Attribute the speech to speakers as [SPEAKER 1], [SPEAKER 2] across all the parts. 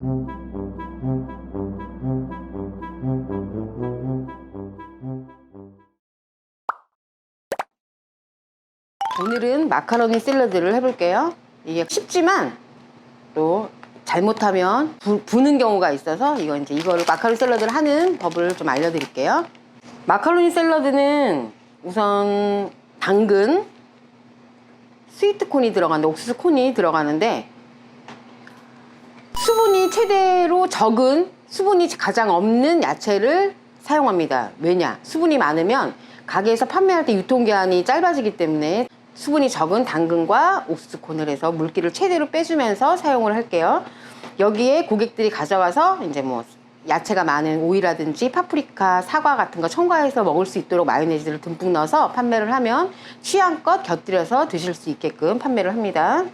[SPEAKER 1] 오늘은 마카로니 샐러드를 해볼게요. 이게 쉽지만 또 잘못하면 부는 경우가 있어서 이거를 마카로니 샐러드를 하는 법을 좀 알려드릴게요. 마카로니 샐러드는 우선 당근, 스위트콘이 들어가는데, 옥수수 콘이 들어가는데, 수분이 최대로 적은, 수분이 가장 없는 야채를 사용합니다. 왜냐? 수분이 많으면 가게에서 판매할 때 유통기한이 짧아지기 때문에 수분이 적은 당근과 옥수수 콘을 해서 물기를 최대로 빼주면서 사용을 할게요. 여기에 고객들이 가져와서 이제 뭐 야채가 많은 오이라든지 파프리카, 사과 같은 거 첨가해서 먹을 수 있도록 마요네즈를 듬뿍 넣어서 판매를 하면 취향껏 곁들여서 드실 수 있게끔 판매를 합니다.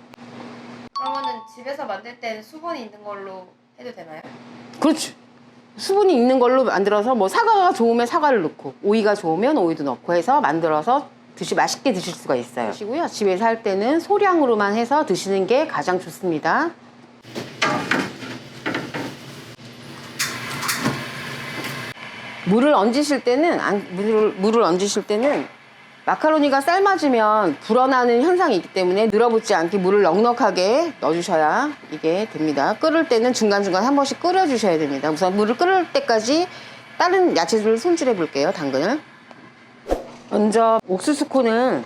[SPEAKER 2] 그러면은 집에서 만들 때는 수분이 있는 걸로 해도 되나요?
[SPEAKER 1] 그렇죠. 수분이 있는 걸로 만들어서 뭐 사과가 좋으면 사과를 넣고 오이가 좋으면 오이도 넣고 해서 만들어서 맛있게 드실 수가 있어요. 그리고요, 집에서 할 때는 소량으로만 해서 드시는 게 가장 좋습니다. 물을 얹으실 때는 마카로니가 삶아지면 불어나는 현상이 있기 때문에 늘어붙지 않게 물을 넉넉하게 넣어주셔야 이게 됩니다. 끓을 때는 중간중간 한 번씩 끓여주셔야 됩니다. 우선 물을 끓을 때까지 다른 야채들을 손질해 볼게요. 당근을 먼저 옥수수콘을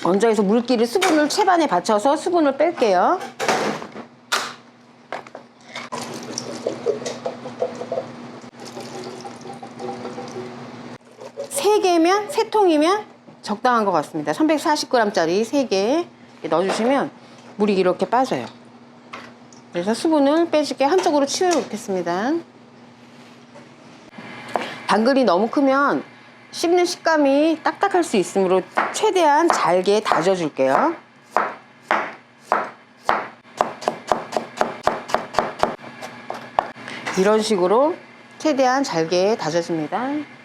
[SPEAKER 1] 먼저 해서 물기를 수분을 채반에 받쳐서 수분을 뺄게요. 세 통이면 적당한 것 같습니다. 340g짜리 3개 넣어주시면 물이 이렇게 빠져요. 그래서 수분을 빼주게 한쪽으로 치워놓겠습니다. 당근이 너무 크면 씹는 식감이 딱딱할 수 있으므로 최대한 잘게 다져줄게요. 이런 식으로 최대한 잘게 다져줍니다.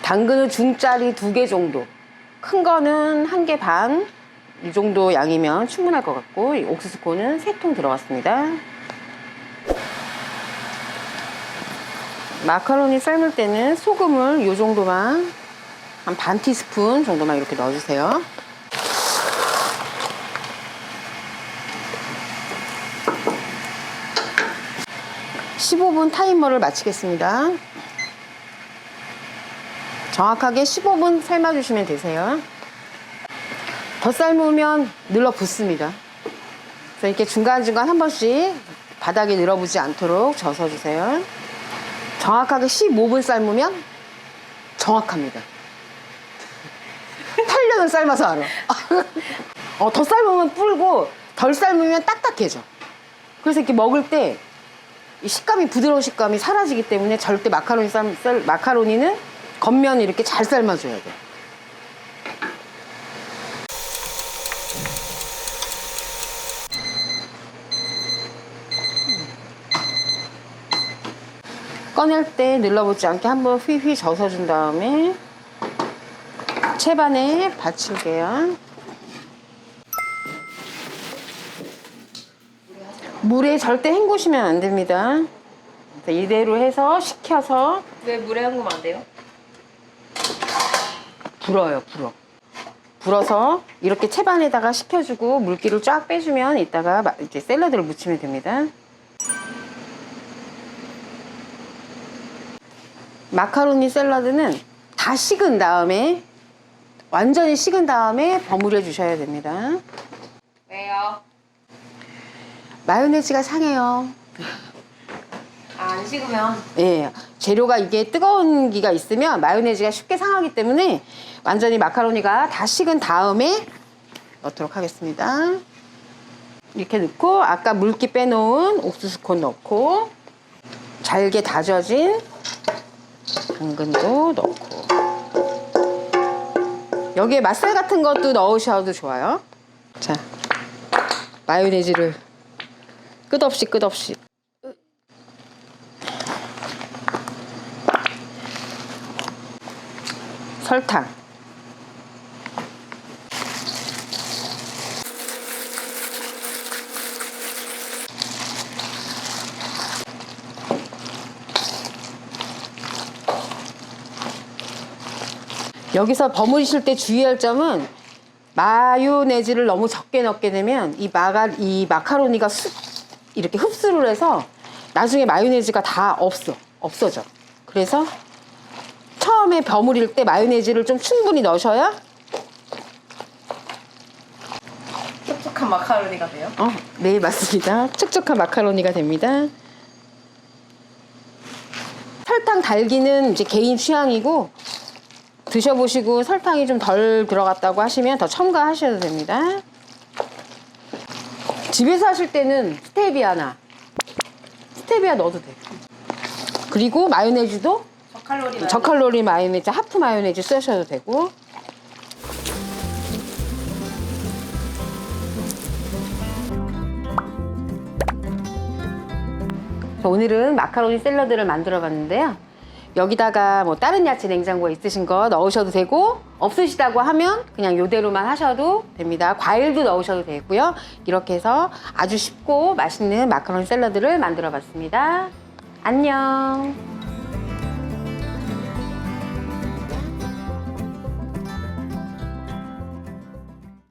[SPEAKER 1] 당근은 중짜리 2개 정도, 큰 거는 1개 반, 이 정도 양이면 충분할 것 같고, 이 옥수수콘은 3통 들어갔습니다. 마카로니 삶을 때는 소금을 이 정도만, 한 반 티스푼 정도만 이렇게 넣어주세요. (15분) 타이머를 마치겠습니다. 정확하게 15분 삶아주시면 되세요. 더 삶으면 늘어붙습니다. 그래서 이렇게 중간중간 한 번씩 바닥에 늘어붙지 않도록 저어주세요. 정확하게 15분 삶으면 정확합니다. 8년을 삶아서 알아. 더 삶으면 불고 덜 삶으면 딱딱해져. 그래서 이렇게 먹을 때 이 식감이, 부드러운 식감이 사라지기 때문에 절대 마카로니는 겉면을 이렇게 잘 삶아줘야 돼. 꺼낼 때 눌러붙지 않게 한번 휘휘 젖어준 다음에 채반에 받칠게요. 물에 절대 헹구시면 안 됩니다. 이대로 해서 식혀서.
[SPEAKER 2] 왜 물에 헹구면 안 돼요?
[SPEAKER 1] 불어요. 불어서 이렇게 채반에다가 식혀주고 물기를 쫙 빼주면 이따가 이제 샐러드를 무치면 됩니다. 마카로니 샐러드는 다 식은 다음에, 완전히 식은 다음에 버무려 주셔야 됩니다.
[SPEAKER 2] 왜요?
[SPEAKER 1] 마요네즈가 상해요.
[SPEAKER 2] 안 식으면?
[SPEAKER 1] 예, 재료가 이게 뜨거운 기가 있으면 마요네즈가 쉽게 상하기 때문에 완전히 마카로니가 다 식은 다음에 넣도록 하겠습니다. 이렇게 넣고 아까 물기 빼놓은 옥수수콘 넣고 잘게 다져진 당근도 넣고 여기에 맛살 같은 것도 넣으셔도 좋아요. 자, 마요네즈를 끝없이 설탕, 여기서 버무리실 때 주의할 점은 마요네즈를 너무 적게 넣게 되면 이 마카로니가 이렇게 흡수를 해서 나중에 마요네즈가 다 없어져. 그래서 처음에 버무릴 때 마요네즈를 좀 충분히 넣으셔야
[SPEAKER 2] 촉촉한 마카로니가 돼요?
[SPEAKER 1] 네, 맞습니다. 촉촉한 마카로니가 됩니다. 설탕 달기는 이제 개인 취향이고 드셔보시고 설탕이 좀 덜 들어갔다고 하시면 더 첨가하셔도 됩니다. 집에서 하실 때는 스테비아 넣어도 돼요. 그리고 마요네즈도 저칼로리 마요네즈, 하프 마요네즈 쓰셔도 되고. 오늘은 마카로니 샐러드를 만들어 봤는데요. 여기다가 뭐 다른 야채 냉장고에 있으신 거 넣으셔도 되고, 없으시다고 하면 그냥 이대로만 하셔도 됩니다. 과일도 넣으셔도 되고요. 이렇게 해서 아주 쉽고 맛있는 마카로니 샐러드를 만들어 봤습니다. 안녕.